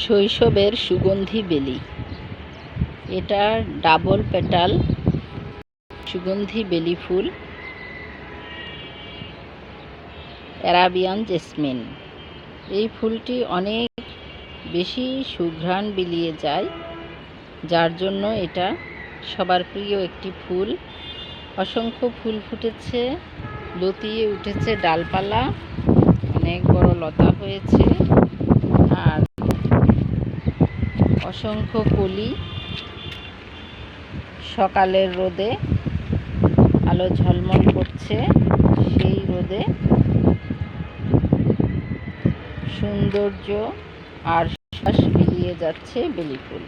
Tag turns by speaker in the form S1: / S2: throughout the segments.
S1: শৈশবের সুগন্ধি বেলি। এটা ডাবল পেটাল সুগন্ধি বেলি ফুল, অ্যারাবিয়ান জেসমিন। এই ফুলটি অনেক বেশি সুঘ্রাণ বিলিয়ে যায়, যার জন্য এটা সবার প্রিয় একটি ফুল। অসংখ্য ফুল ফুটেছে, লতিয়ে উঠেছে ডালপালা, অনেক বড় লতা হয়েছে, আর অসংখ্য কলি। সকালের রোদে আলো ঝলমল করছে, সেই রোদে সৌন্দর্য আর শ্বাস বিলিয়ে যাচ্ছে বেলি ফুল।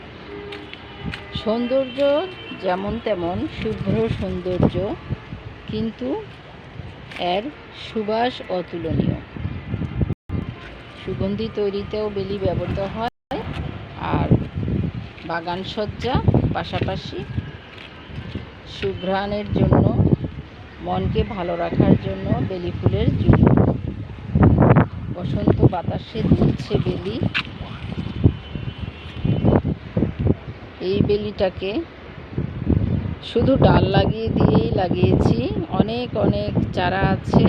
S1: সৌন্দর্য যেমন তেমন শুভ্র সৌন্দর্য, কিন্তু এর সুবাস অতুলনীয়। সুগন্ধি তৈরিতেও বেলি ব্যবহৃত হয়, আর বাগান সজ্জা, পাশাপাশি সুঘ্রাণের জন্য, মনকে ভালো রাখার জন্য বেলি ফুলের যুগ। বসন্ত বাতাসে দুলছে বেলি। এই বেলিটাকে শুধু ডাল লাগিয়ে দিয়েই লাগিয়েছি, অনেক অনেক চারা আছে,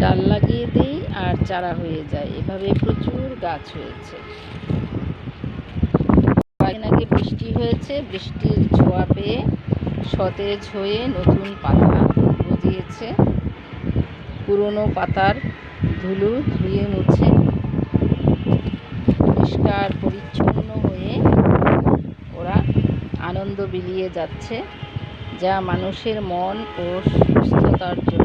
S1: ডাল লাগিয়ে দিই আর চারা হয়ে যায়, এভাবে প্রচুর গাছ হয়েছে। কয়েকদিন আগে বৃষ্টি হয়েছে, বৃষ্টির ছোঁয়া পেয়ে সতেজ হয়ে নতুন পাতা গজিয়েছে। পুরনো পাতার ধুলো ধুয়ে মুছে পরিষ্কার পরিচ্ছন্ন হয়ে ওরা আনন্দ বিলিয়ে যাচ্ছে, যা মানুষের মন ও সুস্থতার জন্য